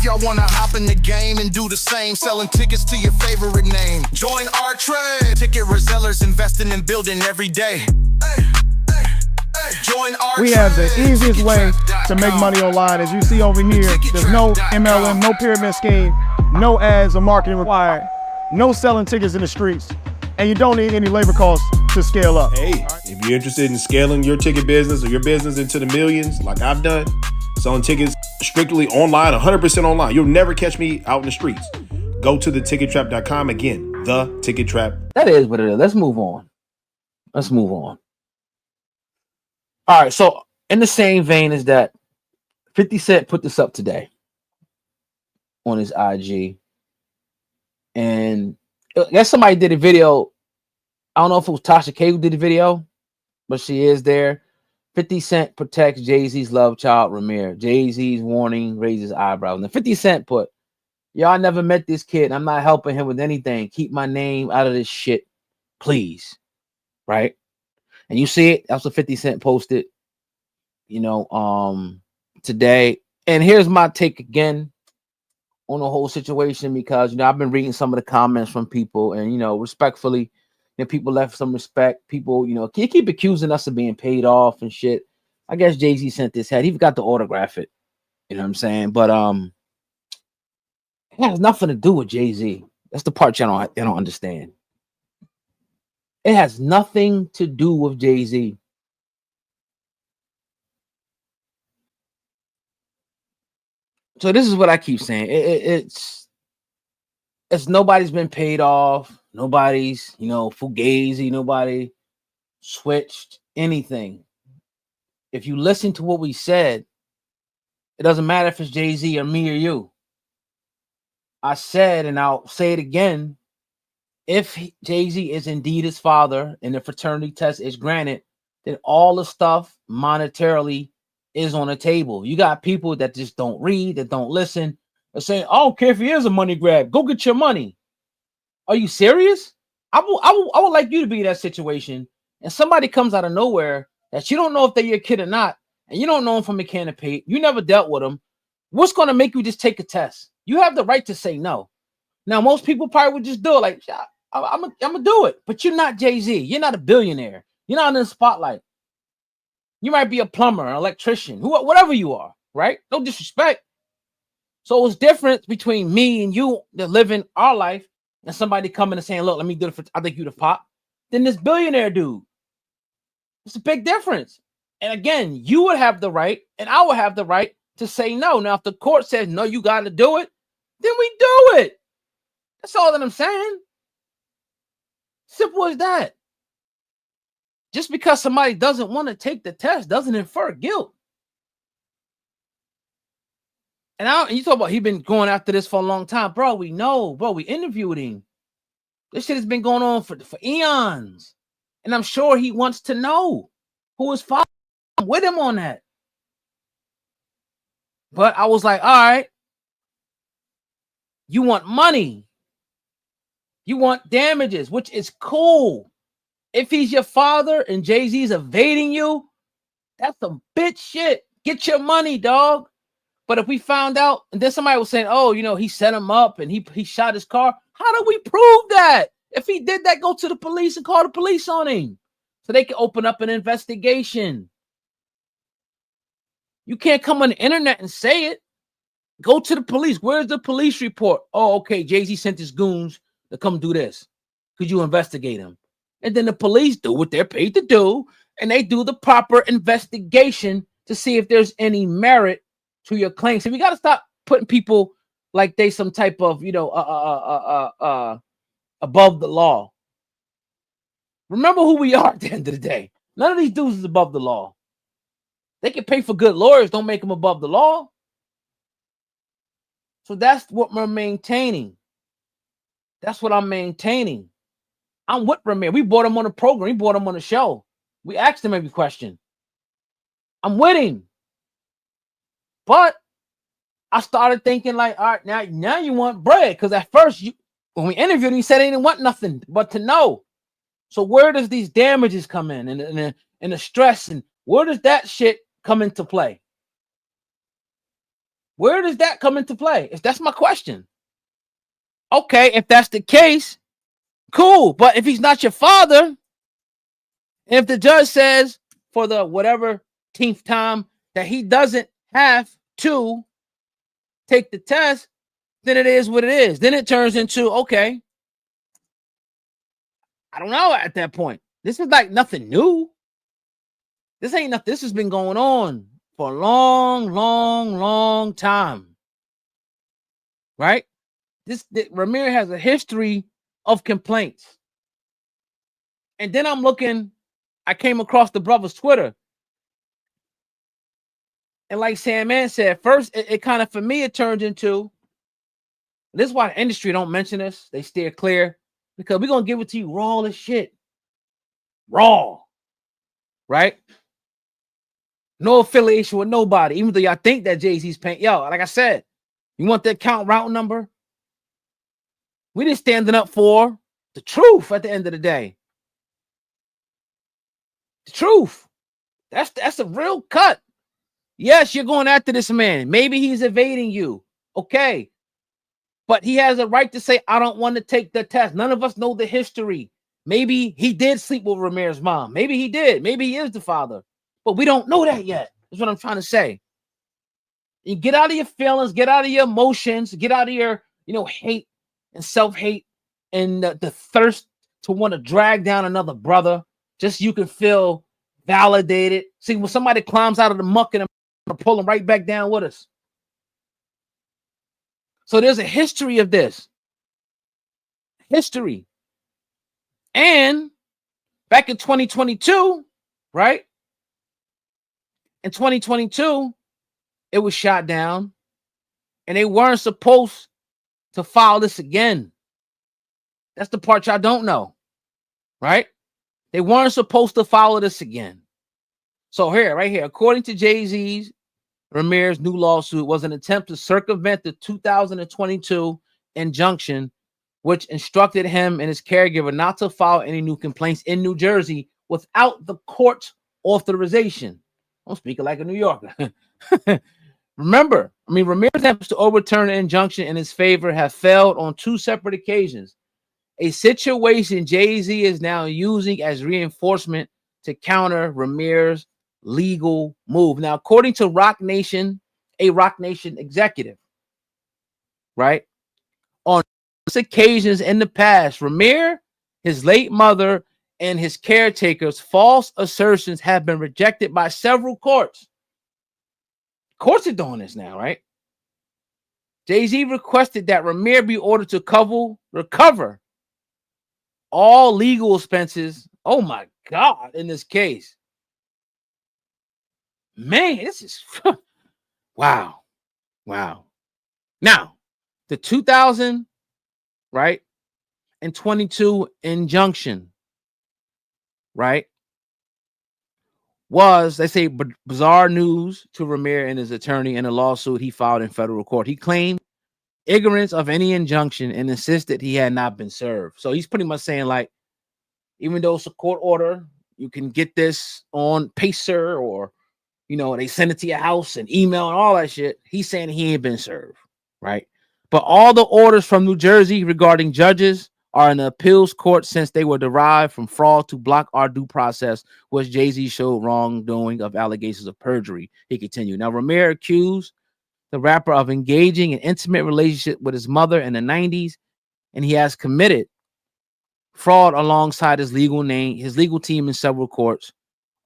Y'all wanna hop in the game and do the same, selling tickets to your favorite name. Join our trade. Ticket resellers investing in building every day. Join our We have the easiest way to make money online. As you see over here, there's no MLM, no pyramid scheme, no ads or marketing required, no selling tickets in the streets, and you don't need any labor costs to scale up. Hey, if you're interested in scaling your ticket business or your business into the millions, like I've done, selling tickets strictly online, 100% online, you'll never catch me out in the streets. Go to thetickettrap.com. Again, The Ticket Trap. That is what it is. Let's move on. All right, so in the same vein as that, 50 Cent put this up today on his IG. And I guess somebody did a video. I don't know if it was Tasha K who did the video, but she is there. 50 Cent protects Jay-Z's love child, Rymir. Jay-Z's warning raises eyebrows. And 50 Cent put, y'all never met this kid. I'm not helping him with anything. Keep my name out of this shit, please. Right? And you see it. That's what 50 Cent posted, today. And here's my take again on the whole situation, because, I've been reading some of the comments from people, and, respectfully, people left some respect. People, keep accusing us of being paid off and shit. I guess Jay-Z sent this head. He forgot to autograph it. You know what I'm saying? But it has nothing to do with Jay-Z. That's the part y'all don't understand. It has nothing to do with Jay-Z. So this is what I keep saying. It's nobody's been paid off. Nobody's, fugazi. Nobody switched anything. If you listen to what we said, it doesn't matter if it's Jay-Z or me or you. I said, and I'll say it again, if Jay-Z is indeed his father and the fraternity test is granted, then all the stuff monetarily is on the table. You got people that just don't read, that don't listen. They're saying, I don't care if he is a money grab. Go get your money. Are you serious? I would like you to be in that situation, and somebody comes out of nowhere that you don't know if they're your kid or not, and you don't know them from a can of paint. You never dealt with them. What's going to make you just take a test? You have the right to say no. Now, most people probably would just do it like, I'm gonna do it. But you're not Jay-Z. You're not a billionaire. You're not in the spotlight. You might be a plumber, an electrician, whatever you are, right? No disrespect. So it's different between me and you that living our life and somebody coming and saying, look, let me do it for, I think you the pop, than this billionaire dude. It's a big difference. And again, you would have the right and I would have the right to say no. Now, if the court says, no, you got to do it, then we do it. That's all that I'm saying. Simple as that. Just because somebody doesn't want to take the test doesn't infer guilt. And you talk about he been going after this for a long time. Bro, we know. Bro, we interviewed him. This shit has been going on for eons. And I'm sure he wants to know who his father is. I'm with him on that. But I was like, all right. You want money. You want damages, which is cool. If he's your father and Jay-Z's evading you, that's some bitch shit. Get your money, dog. But if we found out, and then somebody was saying, oh, he set him up and he shot his car. How do we prove that? If he did that, go to the police and call the police on him so they can open up an investigation. You can't come on the internet and say it. Go to the police. Where's the police report? Oh, okay, Jay-Z sent his goons to come do this. Could you investigate him? And then the police do what they're paid to do, and they do the proper investigation to see if there's any merit to your claim. So we got to stop putting people like they some type of, above the law. Remember who we are at the end of the day. None of these dudes is above the law. They can pay for good lawyers, don't make them above the law. So that's what we're maintaining. That's what I'm maintaining. I'm with Rymir. We brought him on the program. We brought him on the show. We asked him every question. I'm with him. But I started thinking like, all right, now you want bread. Because at first, when we interviewed him, he said he didn't want nothing but to know. So where does these damages come in? And the stress, and where does that shit come into play? Where does that come into play? If that's my question. Okay, if that's the case, cool. But if he's not your father, and if the judge says for the whatever 10th time that he doesn't have to take the test, then it is what it is. Then it turns into, okay, I don't know at that point. This is like nothing new. This ain't nothing. This has been going on for a long time. Right? Rymir has a history of complaints. And then I came across the brother's Twitter. And like Sandman said, first, it kind of, for me, it turned into, this is why the industry don't mention this. They steer clear. Because we're going to give it to you raw as shit. Raw. Right? No affiliation with nobody. Even though y'all think that Jay-Z's paying. Yo, like I said, you want the account route number? We just standing up for the truth at the end of the day. The truth. That's a real cut. Yes, you're going after this man. Maybe he's evading you. Okay. But he has a right to say, I don't want to take the test. None of us know the history. Maybe he did sleep with Rymir's mom. Maybe he did. Maybe he is the father. But we don't know that yet. That's what I'm trying to say. You get out of your feelings, get out of your emotions, get out of your, hate and self-hate and the thirst to want to drag down another brother just so you can feel validated. See, when somebody climbs out of the muck and pull them right back down with us. So there's a history of this. History. And back in 2022, right? In 2022, it was shot down. And they weren't supposed to file this again. That's the part y'all don't know. Right? They weren't supposed to follow this again. So right here, according to Jay-Z's, Rymir's new lawsuit was an attempt to circumvent the 2022 injunction, which instructed him and his caregiver not to file any new complaints in New Jersey without the court's authorization. I'm speaking like a New Yorker. Remember, Rymir's attempts to overturn the injunction in his favor have failed on 2 separate occasions. A situation Jay-Z is now using as reinforcement to counter Rymir's legal move. Now, according to Rock Nation, a Rock Nation executive, right? On occasions in the past, Rymir, his late mother, and his caretakers' false assertions have been rejected by several courts. Courts are doing this now, right? Jay-Z requested that Rymir be ordered to recover all legal expenses. Oh my God, in this case. Man, this is wow. Now, the 2000, right, and 22 injunction, right, was, they say, bizarre news to Rymir and his attorney in a lawsuit he filed in federal court. He claimed ignorance of any injunction and insisted he had not been served. So he's pretty much saying, like, even though it's a court order, you can get this on Pacer or, they send it to your house and email and all that shit. He's saying he ain't been served, right? But all the orders from New Jersey regarding judges are in the appeals court since they were derived from fraud to block our due process, which Jay-Z showed wrongdoing of allegations of perjury. He continued. Now, Rymir accused the rapper of engaging in intimate relationship with his mother in the 90s, and he has committed fraud alongside his legal team in several courts,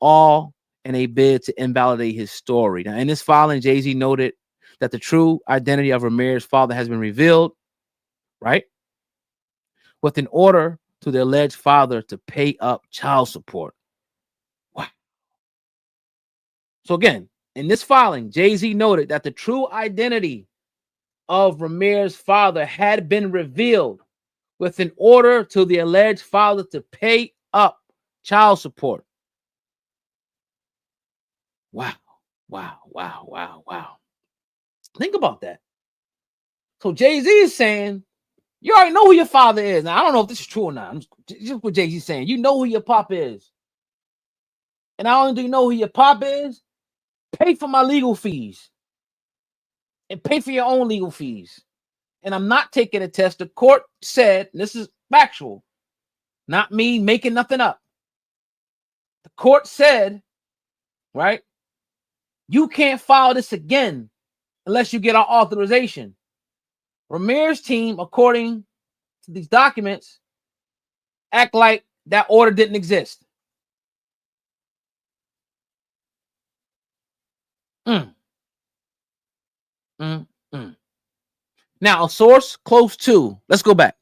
all in a bid to invalidate his story. Now, in this filing, Jay-Z noted that the true identity of Rymir's father has been revealed, right? With an order to the alleged father to pay up child support. Wow. So again, in this filing, Jay-Z noted that the true identity of Rymir's father had been revealed with an order to the alleged father to pay up child support. Wow. Think about that. So Jay-Z is saying, you already know who your father is. Now, I don't know if this is true or not. Just what Jay-Z's saying. You know who your pop is. And not only do you know who your pop is, pay for my legal fees. and pay for your own legal fees. And I'm not taking a test. The court said, and this is factual, not me making nothing up. The court said, right, you can't file this again unless you get our authorization. Rymir's team, according to these documents, act like that order didn't exist. Now, a source close to, let's go back,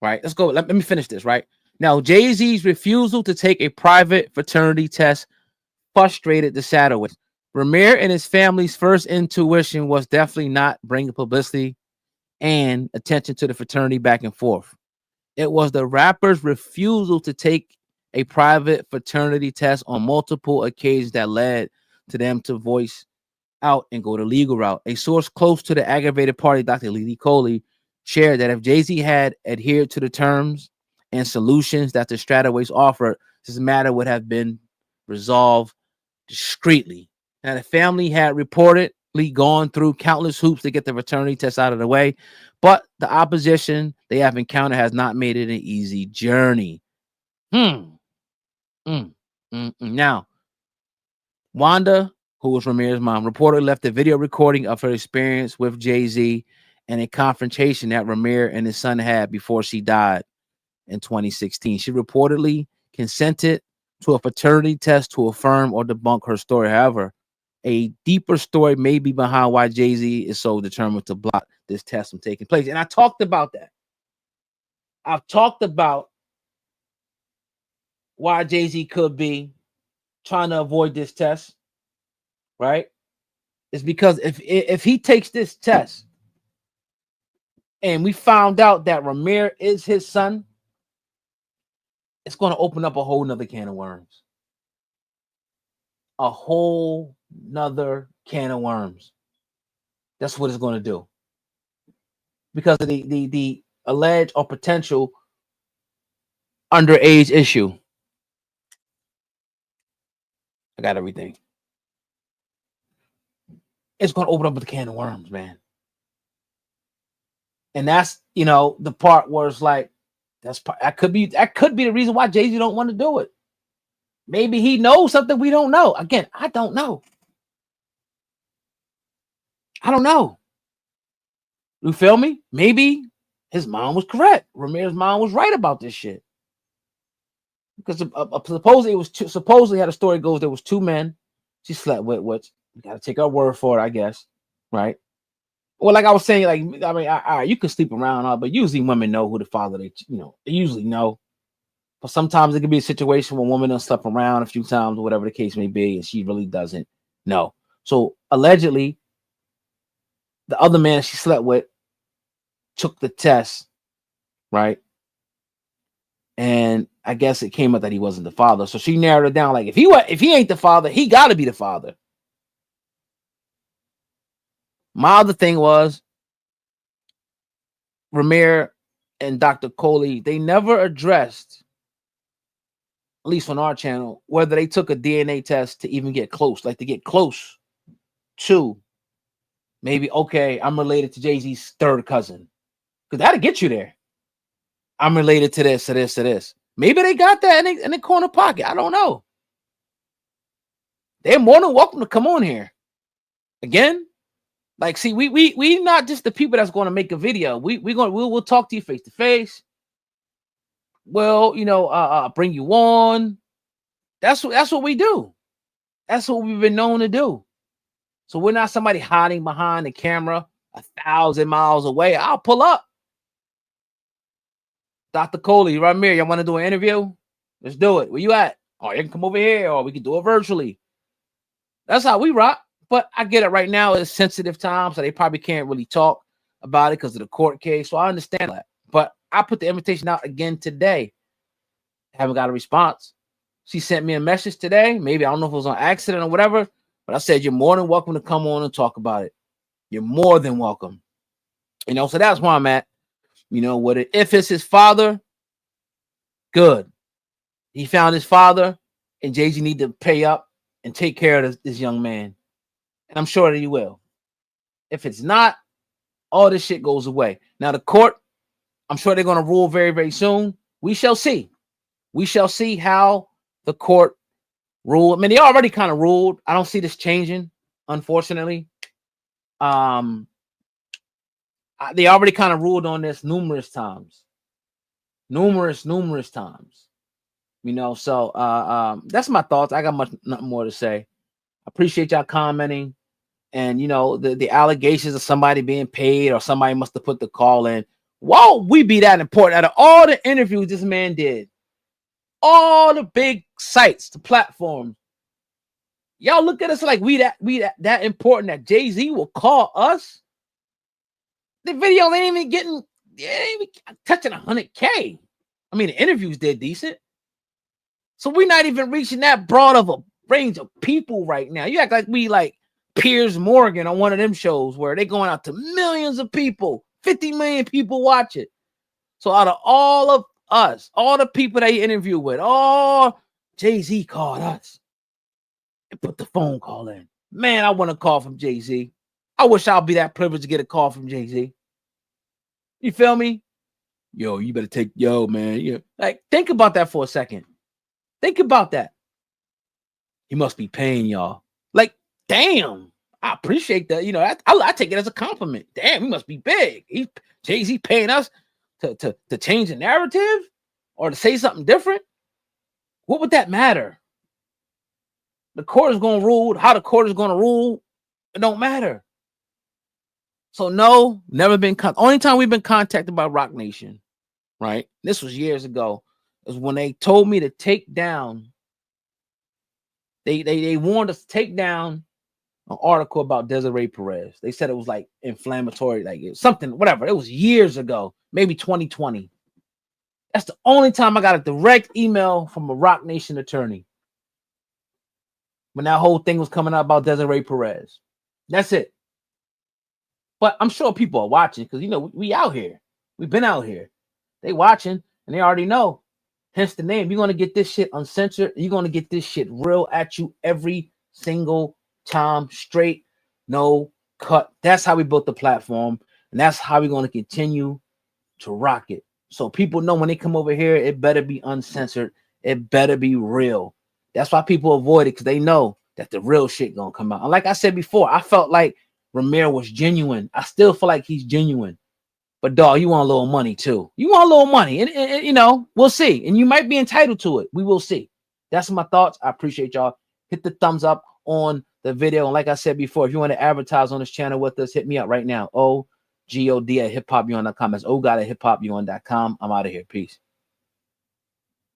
right? Let's go. Let me finish this, right? Now, Jay-Z's refusal to take a private fraternity test frustrated the Shadowers. Rymir and his family's first intuition was definitely not bringing publicity and attention to the fraternity back and forth. It was the rapper's refusal to take a private fraternity test on multiple occasions that led to them to voice out and go the legal route. A source close to the aggravated party, Dr. Lily Coley, shared that if Jay-Z had adhered to the terms and solutions that the Strataways offered, this matter would have been resolved discreetly. Now, the family had reportedly gone through countless hoops to get the fraternity test out of the way, but the opposition they have encountered has not made it an easy journey. Now, Wanda, who was Rymir's mom, reportedly left a video recording of her experience with Jay-Z and a confrontation that Rymir and his son had before she died in 2016. She reportedly consented to a paternity test to affirm or debunk her story. However, a deeper story may be behind why Jay-Z is so determined to block this test from taking place. And I talked about that. I've talked about why Jay-Z could be trying to avoid this test, right? It's because if he takes this test and we found out that Rymir is his son, it's going to open up a whole nother can of worms. A whole nother can of worms. That's what it's going to do. Because of the alleged or potential underage issue. I got everything. It's going to open up a can of worms, man. And that's, the part where it's like, that could be the reason why Jay-Z don't want to do it. Maybe he knows something we don't know. Again, I don't know. You feel me? Maybe his mom was correct. Rymir's mom was right about this shit. Because supposedly how the story goes, there was two men she slept with, which you got to take our word for it, I guess, right? Well, like I was saying, all right, you can sleep around, but usually women know who the father they usually know. But sometimes it could be a situation where a woman done slept around a few times or whatever the case may be, and she really doesn't know. So allegedly, the other man she slept with took the test, right? And I guess it came up that he wasn't the father. So she narrowed it down. Like, if he ain't the father, he got to be the father. My other thing was Rymir and Dr. Coley, they never addressed, at least on our channel, whether they took a DNA test to even get close, like to get close to maybe, okay, I'm related to Jay-Z's third cousin. Because that'll get you there. I'm related to this, to this, to this. Maybe they got that in the corner pocket. I don't know. They're more than welcome to come on here. Again, like, see, we not just the people that's going to make a video. We'll talk to you face to face. Well, bring you on. That's what we do. That's what we've been known to do. So we're not somebody hiding behind the camera 1,000 miles away. I'll pull up. Dr. Coley, Rymir, y'all want to do an interview? Let's do it. Where you at? Oh, you can come over here, or we can do it virtually. That's how we rock. But I get it right now. It's sensitive time, so they probably can't really talk about it because of the court case. So I understand that. But I put the invitation out again today. Haven't got a response. She sent me a message today. Maybe, I don't know if it was on accident or whatever, but I said, you're more than welcome to come on and talk about it. You're more than welcome. So that's where I'm at. If it's his father, good. He found his father, and Jay-Z need to pay up and take care of this young man. And I'm sure that he will. If it's not, all this shit goes away. Now the court, I'm sure they're going to rule very, very soon. We shall see. We shall see how the court rule. I mean, they already kind of ruled. I don't see this changing, unfortunately. They already kind of ruled on this numerous times. Numerous times. You know, so that's my thoughts. I got nothing more to say. I appreciate y'all commenting. And you know, the allegations of somebody being paid or somebody must have put the call in. Whoa, we be that important. Out of all the interviews this man did, all the big sites, the platforms, y'all look at us like we that important that Jay-Z will call us. The video ain't even getting, ain't even touching 100K. I mean, the interviews did decent. So we're not even reaching that broad of a range of people right now. You act like we like Piers Morgan on one of them shows where they're going out to millions of people, 50 million people watch it. So out of all of us, all the people that you interview with, all Jay-Z called us and put the phone call in. Man, I want a call from Jay-Z. I wish I'll be that privileged to get a call from Jay-Z. You feel me? Yo, you better take, man. Yeah. Like, think about that for a second. Think about that. He must be paying y'all. Like, damn. I appreciate that. You know, I take it as a compliment. Damn, he must be big. Jay-Z paying us to change the narrative or to say something different. What would that matter? The court is going to rule. How the court is going to rule, it don't matter. So no, never been. Only time we've been contacted by Rock Nation, right? This was years ago. Is when they told me to take down. They warned us to take down an article about Desiree Perez. They said it was like inflammatory, like something, whatever. It was years ago, maybe 2020. That's the only time I got a direct email from a Rock Nation attorney when that whole thing was coming out about Desiree Perez. That's it. But I'm sure people are watching because, you know, we out here. We've been out here. They watching and they already know. Hence the name. You're going to get this shit uncensored. You're going to get this shit real at you every single time, straight, no cut. That's how we built the platform. And that's how we're going to continue to rock it. So people know when they come over here, it better be uncensored. It better be real. That's why people avoid it, because they know that the real shit going to come out. And like I said before, I felt like Rymir was genuine. I still feel like he's genuine. But dog, you want a little money too. You want a little money. And you know, we'll see. And you might be entitled to it. We will see. That's my thoughts. I appreciate y'all. Hit the thumbs up on the video. And like I said before, if you want to advertise on this channel with us, hit me up right now. OGOD@hiphopbeyond.com. That's OGOD@hiphopbeyond.com. I'm out of here. Peace.